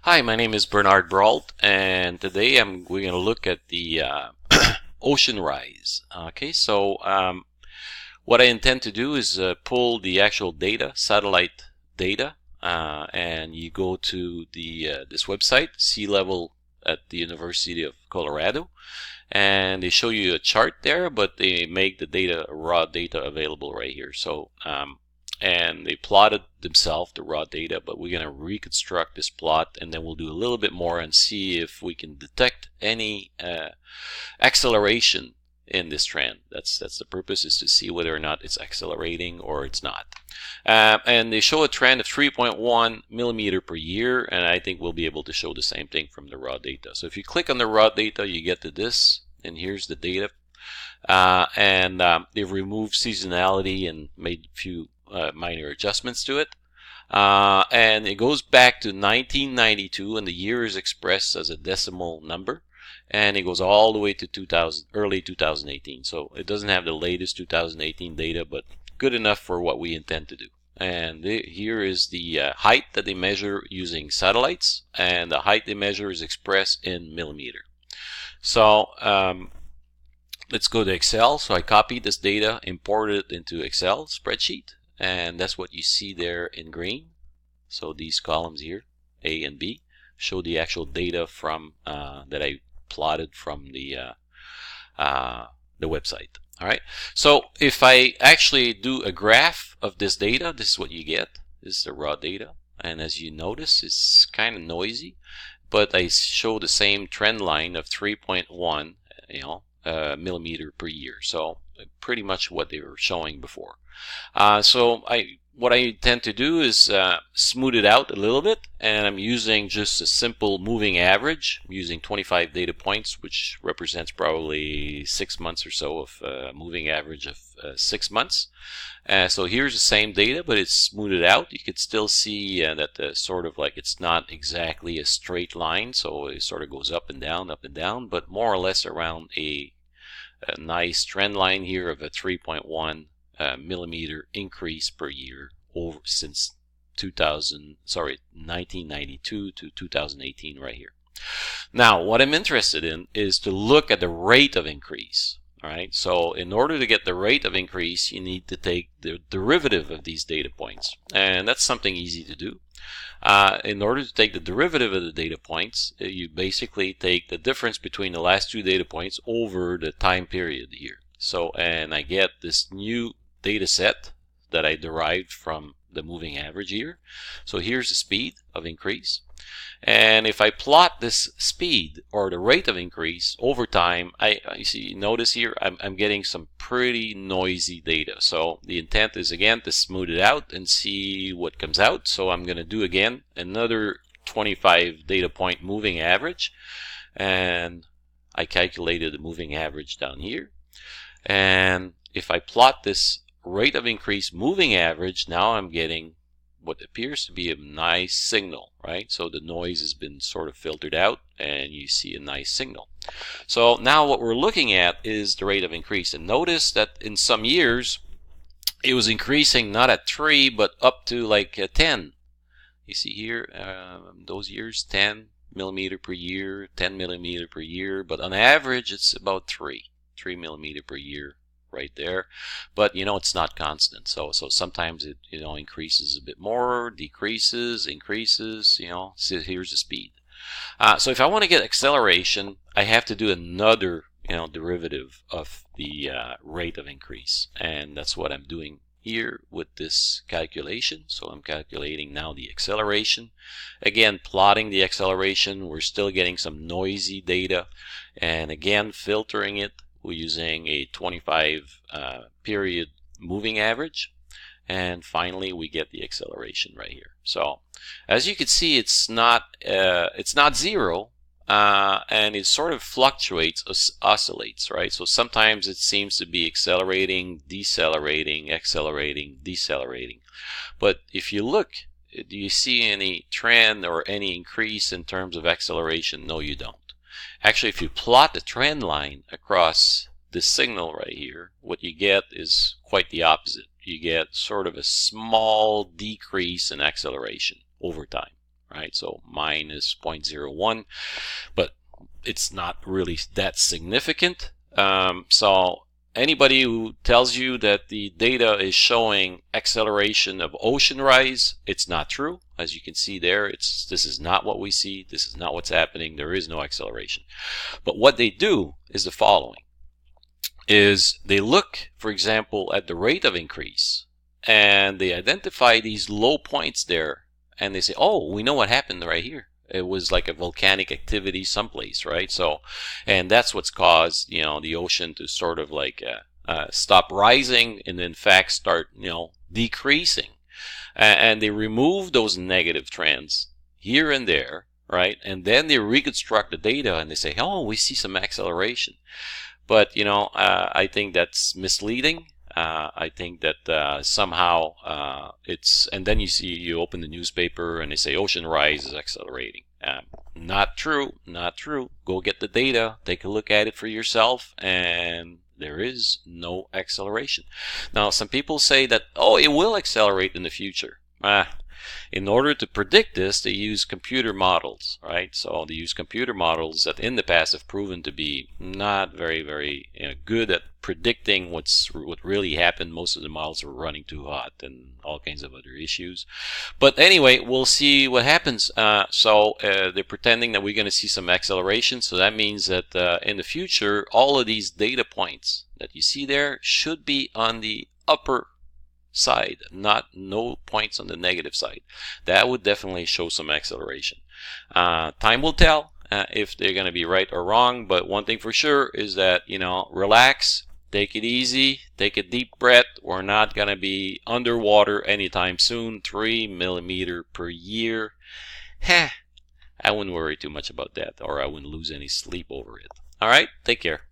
Hi, my name is Bernard Brault, and today we're going to look at the ocean rise. Okay, so what I intend to do is pull the actual data, satellite data, and you go to this website, Sea Level at the University of Colorado, and they show you a chart there, but they make the data, raw data, available right here. So and they plotted themselves the raw data, but we're going to reconstruct this plot, and then we'll do a little bit more and see if we can detect any acceleration in this trend. That's the purpose, is to see whether or not it's accelerating or it's not. And they show a trend of 3.1 millimeter per year, and I think we'll be able to show the same thing from the raw data. So if you click on the raw data, you get to this, and here's the data. They've removed seasonality and made a few minor adjustments to it. And it goes back to 1992, and the year is expressed as a decimal number. And it goes all the way to early 2018. So it doesn't have the latest 2018 data, but good enough for what we intend to do. And here is the height that they measure using satellites, and the height they measure is expressed in millimeter. So let's go to Excel. So I copied this data, imported it into Excel spreadsheet, and that's what you see there in green. So these columns here, A and B, show the actual data from that I plotted from the website. All right. So if I actually do a graph of this data, this is what you get. This is the raw data, and as you notice, it's kind of noisy, but I show the same trend line of 3.1, millimeter per year. So pretty much what they were showing before. So what I intend to do is smooth it out a little bit, and I'm using just a simple moving average. I'm using 25 data points, which represents probably 6 months or so of moving average of 6 months. So here's the same data, but it's smoothed out. You could still see that sort of like it's not exactly a straight line, so it sort of goes up and down, but more or less around a nice trend line here of a 3.1 millimeter increase per year since 1992 to 2018 right here. Now, what I'm interested in is to look at the rate of increase. All right, so in order to get the rate of increase, you need to take the derivative of these data points, and that's something easy to do. In order to take the derivative of the data points, you basically take the difference between the last two data points over the time period here. So, and I get this new data set that I derived from the moving average here. So here's the speed of increase. And if I plot this speed or the rate of increase over time, notice here I'm getting some pretty noisy data. So the intent is again to smooth it out and see what comes out. So I'm going to do again another 25 data point moving average, and I calculated the moving average down here. And if I plot this rate of increase moving average, now I'm getting what appears to be a nice signal, right? So the noise has been sort of filtered out, and you see a nice signal. So now what we're looking at is the rate of increase, and notice that in some years it was increasing not at 3 but up to like 10. You see here those years, 10 millimeter per year, 10 millimeter per year, but on average it's about 3 millimeter per year right there. But it's not constant, so sometimes it increases a bit more, decreases, increases. So here's the speed. So if I want to get acceleration, I have to do another derivative of the rate of increase, and that's what I'm doing here with this calculation. So I'm calculating now the acceleration, again plotting the acceleration. We're still getting some noisy data, and again filtering it. We're using a 25 period moving average, and finally we get the acceleration right here. So as you can see, it's not zero, and it sort of fluctuates, oscillates, right? So sometimes it seems to be accelerating, decelerating, accelerating, decelerating. But if you look, do you see any trend or any increase in terms of acceleration? No, you don't. Actually, if you plot the trend line across this signal right here, what you get is quite the opposite. You get sort of a small decrease in acceleration over time. right? So minus 0.01, but it's not really that significant. So anybody who tells you that the data is showing acceleration of ocean rise, it's not true. As you can see there, this is not what we see. This is not what's happening. There is no acceleration. But what they do is the following. Is they look, for example, at the rate of increase, and they identify these low points there, and they say, oh, we know what happened right here. It was like a volcanic activity someplace, right? So, and that's what's caused, you know, the ocean to sort of like stop rising and in fact start, you know, decreasing. And they remove those negative trends here and there, right? And then they reconstruct the data and they say, oh, we see some acceleration. But, you know, I think that's misleading. I think that somehow it's, and then you open the newspaper and they say ocean rise is accelerating. Not true, not true. Go get the data, take a look at it for yourself, and there is no acceleration. Now, some people say that, oh, it will accelerate in the future. In order to predict this, they use computer models, right? So they use computer models that in the past have proven to be not very, very good at predicting what really happened. Most of the models were running too hot and all kinds of other issues. But anyway, we'll see what happens. They're pretending that we're going to see some acceleration. So that means that in the future, all of these data points that you see there should be on the upper side, no points on the negative side. That would definitely show some acceleration. Time will tell if they're going to be right or wrong, but one thing for sure is that, you know, relax, take it easy, take a deep breath. We're not going to be underwater anytime soon. 3 millimeter per year. I wouldn't worry too much about that, or I wouldn't lose any sleep over it. All right, take care.